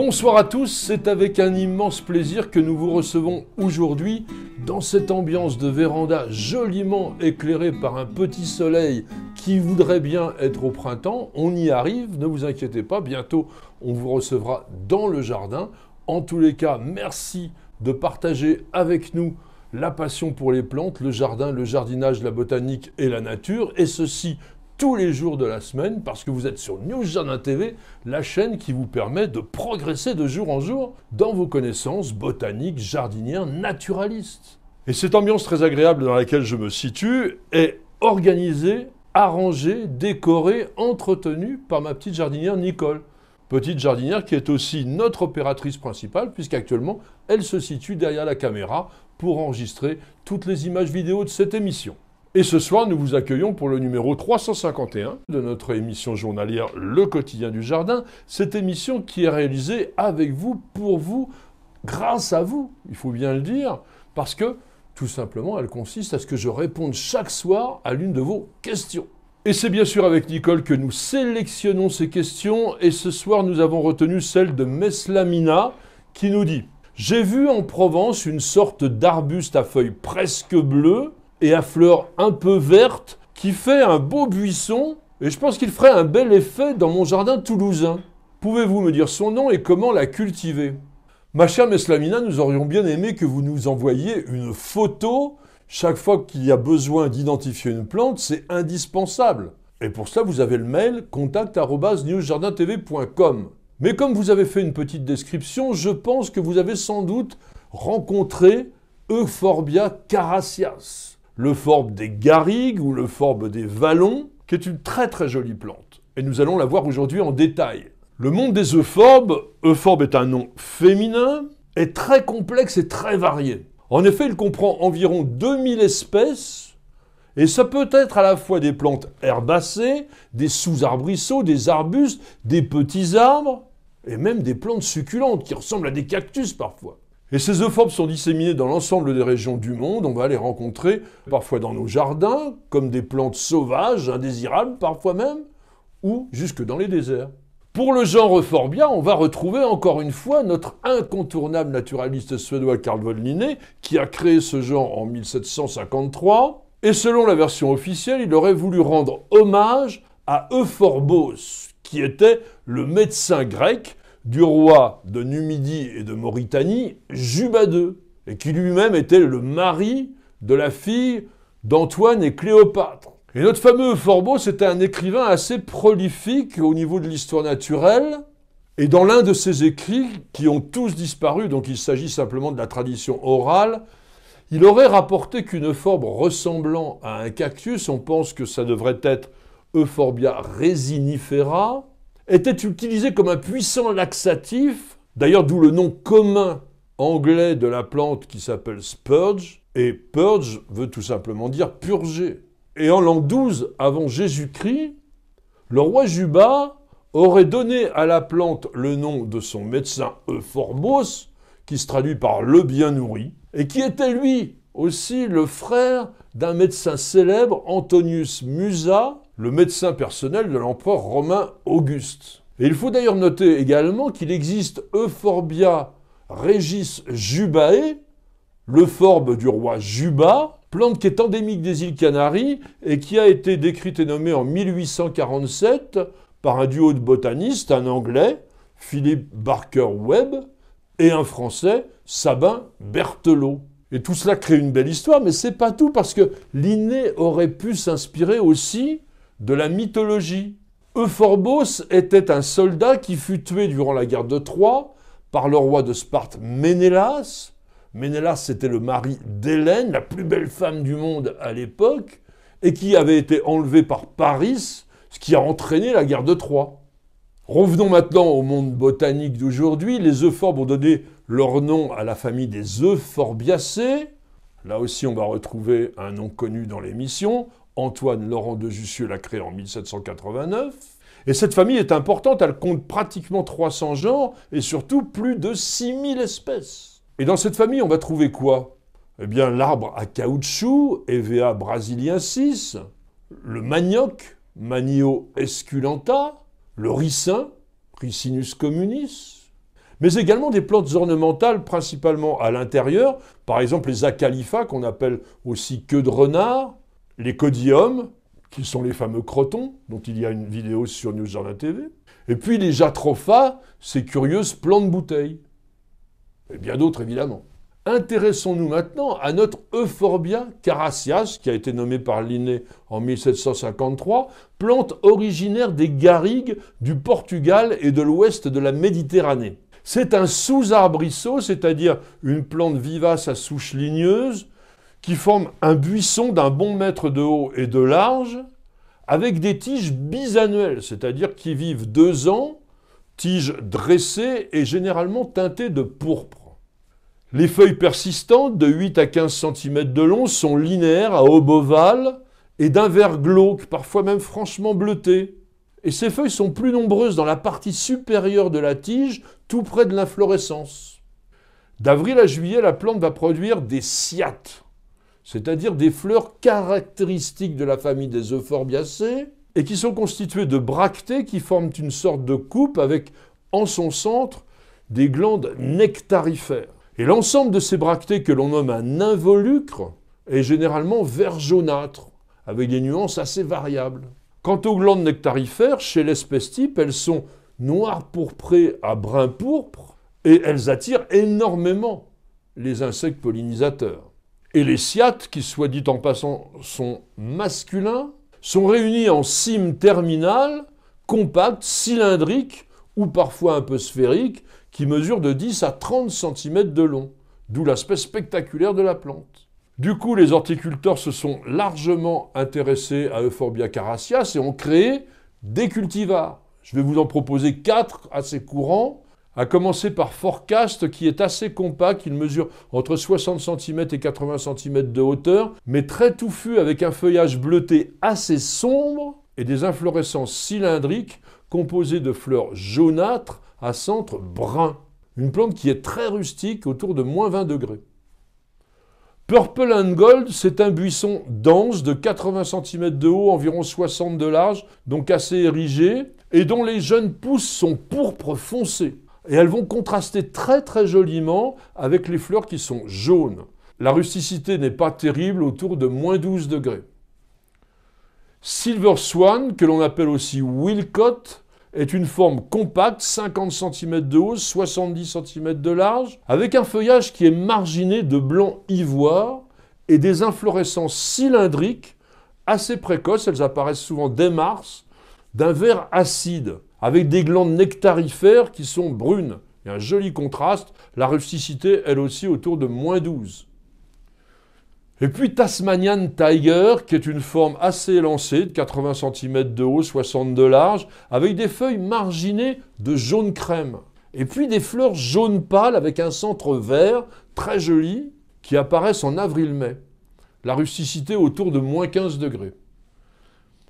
Bonsoir à tous, c'est avec un immense plaisir que nous vous recevons aujourd'hui dans cette ambiance de véranda joliment éclairée par un petit soleil qui voudrait bien être au printemps. On y arrive, ne vous inquiétez pas, bientôt on vous recevra dans le jardin. En tous les cas, merci de partager avec nous la passion pour les plantes, le jardin, le jardinage, la botanique et la nature, et ceci tous les jours de la semaine, parce que vous êtes sur News Jardin TV, la chaîne qui vous permet de progresser de jour en jour dans vos connaissances botaniques, jardinières, naturalistes. Et cette ambiance très agréable dans laquelle je me situe est organisée, arrangée, décorée, entretenue par ma petite jardinière Nicole. Petite jardinière qui est aussi notre opératrice principale, puisqu'actuellement, elle se situe derrière la caméra pour enregistrer toutes les images vidéo de cette émission. Et ce soir, nous vous accueillons pour le numéro 351 de notre émission journalière Le Quotidien du Jardin. Cette émission qui est réalisée avec vous, pour vous, grâce à vous, il faut bien le dire, parce que, tout simplement, elle consiste à ce que je réponde chaque soir à l'une de vos questions. Et c'est bien sûr avec Nicole que nous sélectionnons ces questions, et ce soir, nous avons retenu celle de Meslamina, qui nous dit « J'ai vu en Provence une sorte d'arbuste à feuilles presque bleues, et à fleurs un peu vertes, qui fait un beau buisson, et je pense qu'il ferait un bel effet dans mon jardin toulousain. Pouvez-vous me dire son nom et comment la cultiver ? Ma chère Meslamina, nous aurions bien aimé que vous nous envoyiez une photo. Chaque fois qu'il y a besoin d'identifier une plante, c'est indispensable. Et pour cela, vous avez le mail contact@newsjardintv.com. Mais comme vous avez fait une petite description, je pense que vous avez sans doute rencontré Euphorbia carassias, l'euphorbe des garrigues ou l'euphorbe des vallons, qui est une très très jolie plante. Et nous allons la voir aujourd'hui en détail. Le monde des euphorbes, euphorbes est un nom féminin, est très complexe et très varié. En effet, il comprend environ 2000 espèces, et ça peut être à la fois des plantes herbacées, des sous-arbrisseaux, des arbustes, des petits arbres, et même des plantes succulentes qui ressemblent à des cactus parfois. Et ces euphorbes sont disséminées dans l'ensemble des régions du monde. On va les rencontrer parfois dans nos jardins, comme des plantes sauvages, indésirables parfois même, ou jusque dans les déserts. Pour le genre Euphorbia, on va retrouver encore une fois notre incontournable naturaliste suédois Carl von Linné, qui a créé ce genre en 1753. Et selon la version officielle, il aurait voulu rendre hommage à Euphorbos, qui était le médecin grec du roi de Numidie et de Mauritanie, Juba II, et qui lui-même était le mari de la fille d'Antoine et Cléopâtre. Et notre fameux Euphorbos était un écrivain assez prolifique au niveau de l'histoire naturelle, et dans l'un de ses écrits, qui ont tous disparu, donc il s'agit simplement de la tradition orale, il aurait rapporté qu'une euphorbie ressemblant à un cactus, on pense que ça devrait être Euphorbia resinifera, était utilisé comme un puissant laxatif, d'ailleurs d'où le nom commun anglais de la plante qui s'appelle spurge, et purge veut tout simplement dire purger. Et en l'an 12 avant Jésus-Christ, le roi Juba aurait donné à la plante le nom de son médecin Euphorbos, qui se traduit par le bien nourri, et qui était lui aussi le frère d'un médecin célèbre, Antonius Musa, le médecin personnel de l'empereur romain Auguste. Et il faut d'ailleurs noter également qu'il existe Euphorbia regis jubae, l'euphorbe du roi Juba, plante qui est endémique des îles Canaries et qui a été décrite et nommée en 1847 par un duo de botanistes, un anglais, Philip Barker Webb, et un français, Sabin Berthelot. Et tout cela crée une belle histoire, mais c'est pas tout, parce que Linné aurait pu s'inspirer aussi de la mythologie. Euphorbos était un soldat qui fut tué durant la guerre de Troie par le roi de Sparte Ménélas. Ménélas, c'était le mari d'Hélène, la plus belle femme du monde à l'époque, et qui avait été enlevé par Paris, ce qui a entraîné la guerre de Troie. Revenons maintenant au monde botanique d'aujourd'hui. Les euphorbes ont donné leur nom à la famille des Euphorbiacées. Là aussi, on va retrouver un nom connu dans l'émission. Antoine Laurent de Jussieu l'a créé en 1789. Et cette famille est importante, elle compte pratiquement 300 genres et surtout plus de 6000 espèces. Et dans cette famille, on va trouver quoi ? Eh bien, l'arbre à caoutchouc, Hevea brasiliensis, le manioc, Manio esculenta, le ricin, Ricinus communis, mais également des plantes ornementales, principalement à l'intérieur, par exemple les acalifas, qu'on appelle aussi queue de renard, les codiums, qui sont les fameux crotons, dont il y a une vidéo sur News Journal TV, et puis les jatropha, ces curieuses plantes bouteilles, et bien d'autres évidemment. Intéressons-nous maintenant à notre Euphorbia carassias, qui a été nommée par Linné en 1753, plante originaire des garrigues du Portugal et de l'ouest de la Méditerranée. C'est un sous-arbrisseau, c'est-à-dire une plante vivace à souche ligneuse, qui forme un buisson d'un bon mètre de haut et de large, avec des tiges bisannuelles, c'est-à-dire qui vivent 2 ans, tiges dressées et généralement teintées de pourpre. Les feuilles persistantes, de 8 à 15 cm de long, sont linéaires à aube ovale et d'un vert glauque, parfois même franchement bleuté. Et ces feuilles sont plus nombreuses dans la partie supérieure de la tige, tout près de l'inflorescence. D'avril à juillet, la plante va produire des cyathes, c'est-à-dire des fleurs caractéristiques de la famille des Euphorbiaceae, et qui sont constituées de bractées qui forment une sorte de coupe avec, en son centre, des glandes nectarifères. Et l'ensemble de ces bractées que l'on nomme un involucre est généralement vert jaunâtre, avec des nuances assez variables. Quant aux glandes nectarifères, chez l'espèce type, elles sont noires pourprées à brun pourpre et elles attirent énormément les insectes pollinisateurs. Et les cyathes, qui soit dit en passant sont masculins, sont réunis en cymes terminales, compactes, cylindriques ou parfois un peu sphériques, qui mesure de 10 à 30 cm de long, d'où l'aspect spectaculaire de la plante. Du coup, les horticulteurs se sont largement intéressés à Euphorbia carassias et ont créé des cultivars. Je vais vous en proposer 4 assez courants, à commencer par Forecast, qui est assez compact, il mesure entre 60 cm et 80 cm de hauteur, mais très touffu avec un feuillage bleuté assez sombre et des inflorescences cylindriques composées de fleurs jaunâtres à centre brun. Une plante qui est très rustique, autour de moins 20 degrés. Purple and Gold, c'est un buisson dense de 80 cm de haut, environ 60 de large, donc assez érigé, et dont les jeunes pousses sont pourpre foncé. Et elles vont contraster très très joliment avec les fleurs qui sont jaunes. La rusticité n'est pas terrible, autour de moins 12 degrés. Silver Swan, que l'on appelle aussi Wilcott, est une forme compacte, 50 cm de haut, 70 cm de large, avec un feuillage qui est marginé de blanc ivoire et des inflorescences cylindriques assez précoces, elles apparaissent souvent dès mars, d'un vert acide, avec des glandes nectarifères qui sont brunes. Il y a un joli contraste, la rusticité elle aussi autour de moins 12. Et puis Tasmanian Tiger, qui est une forme assez élancée, de 80 cm de haut, 60 de large, avec des feuilles marginées de jaune crème. Et puis des fleurs jaune pâle avec un centre vert, très joli, qui apparaissent en avril-mai. La rusticité autour de moins 15 degrés.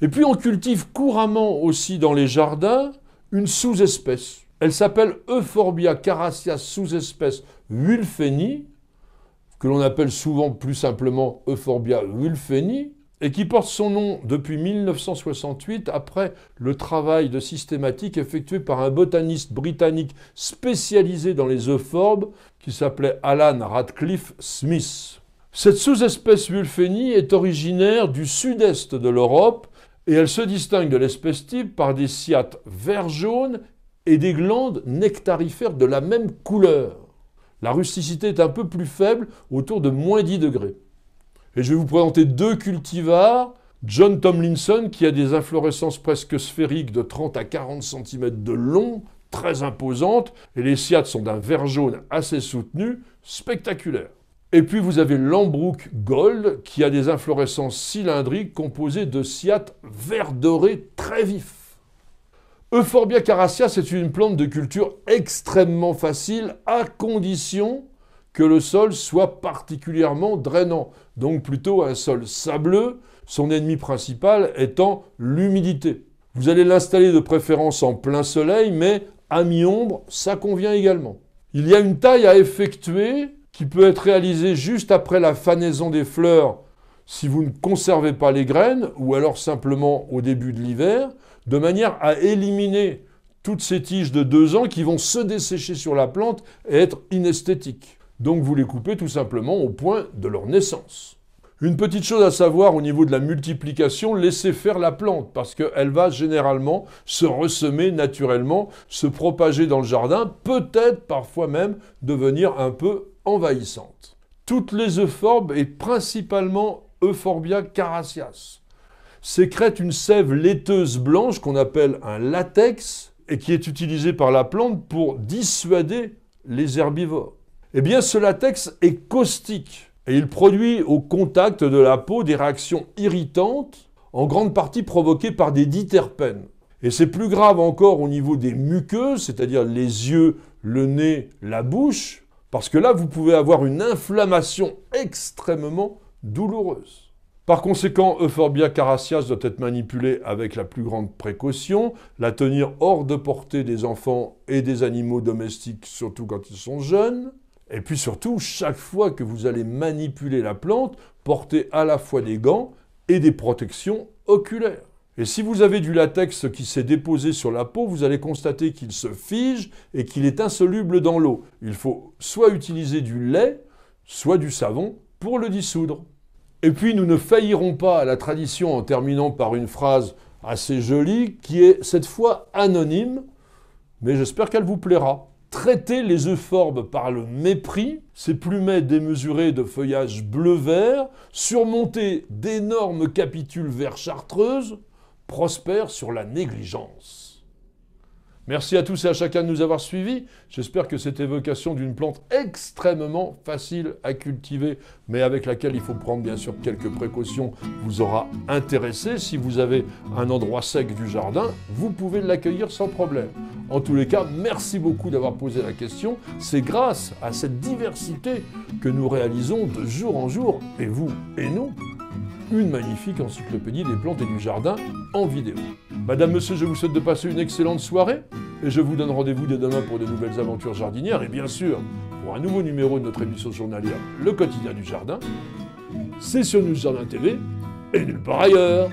Et puis on cultive couramment aussi dans les jardins une sous-espèce. Elle s'appelle Euphorbia carassias sous-espèce Wulffeni, que l'on appelle souvent plus simplement Euphorbia wulffeni, et qui porte son nom depuis 1968 après le travail de systématique effectué par un botaniste britannique spécialisé dans les euphorbes qui s'appelait Alan Radcliffe Smith. Cette sous-espèce wulffeni est originaire du sud-est de l'Europe et elle se distingue de l'espèce type par des cyathes vert-jaune et des glandes nectarifères de la même couleur. La rusticité est un peu plus faible, autour de moins 10 degrés. Et je vais vous présenter 2 cultivars. John Tomlinson, qui a des inflorescences presque sphériques de 30 à 40 cm de long, très imposantes, et les cyathes sont d'un vert jaune assez soutenu, spectaculaire. Et puis vous avez l'Ambrook Gold, qui a des inflorescences cylindriques composées de cyathes vert doré très vifs. Euphorbia carassias est une plante de culture extrêmement facile à condition que le sol soit particulièrement drainant, donc plutôt un sol sableux, son ennemi principal étant l'humidité. Vous allez l'installer de préférence en plein soleil, mais à mi-ombre, ça convient également. Il y a une taille à effectuer qui peut être réalisée juste après la fanaison des fleurs si vous ne conservez pas les graines, ou alors simplement au début de l'hiver, de manière à éliminer toutes ces tiges de 2 ans qui vont se dessécher sur la plante et être inesthétiques. Donc vous les coupez tout simplement au point de leur naissance. Une petite chose à savoir au niveau de la multiplication, laissez faire la plante parce qu'elle va généralement se ressemer naturellement, se propager dans le jardin, peut-être parfois même devenir un peu envahissante. Toutes les euphorbes et principalement Euphorbia carassias sécrètent une sève laiteuse blanche qu'on appelle un latex et qui est utilisée par la plante pour dissuader les herbivores. Eh bien, ce latex est caustique et il produit au contact de la peau des réactions irritantes, en grande partie provoquées par des diterpènes. Et c'est plus grave encore au niveau des muqueuses, c'est-à-dire les yeux, le nez, la bouche, parce que là, vous pouvez avoir une inflammation extrêmement douloureuse. Par conséquent, Euphorbia carassias doit être manipulée avec la plus grande précaution, la tenir hors de portée des enfants et des animaux domestiques, surtout quand ils sont jeunes. Et puis surtout, chaque fois que vous allez manipuler la plante, portez à la fois des gants et des protections oculaires. Et si vous avez du latex qui s'est déposé sur la peau, vous allez constater qu'il se fige et qu'il est insoluble dans l'eau. Il faut soit utiliser du lait, soit du savon pour le dissoudre. Et puis nous ne faillirons pas à la tradition en terminant par une phrase assez jolie qui est cette fois anonyme, mais j'espère qu'elle vous plaira. Traiter les euphorbes par le mépris, ces plumets démesurés de feuillage bleu-vert, surmontés d'énormes capitules vert chartreuse, prospèrent sur la négligence. Merci à tous et à chacun de nous avoir suivis. J'espère que cette évocation d'une plante extrêmement facile à cultiver, mais avec laquelle il faut prendre bien sûr quelques précautions, vous aura intéressé. Si vous avez un endroit sec du jardin, vous pouvez l'accueillir sans problème. En tous les cas, merci beaucoup d'avoir posé la question. C'est grâce à cette diversité que nous réalisons de jour en jour, et vous et nous, une magnifique encyclopédie des plantes et du jardin en vidéo. Madame, monsieur, je vous souhaite de passer une excellente soirée et je vous donne rendez-vous dès demain pour de nouvelles aventures jardinières et bien sûr pour un nouveau numéro de notre émission journalière Le Quotidien du Jardin. C'est sur News Jardin TV et nulle part ailleurs.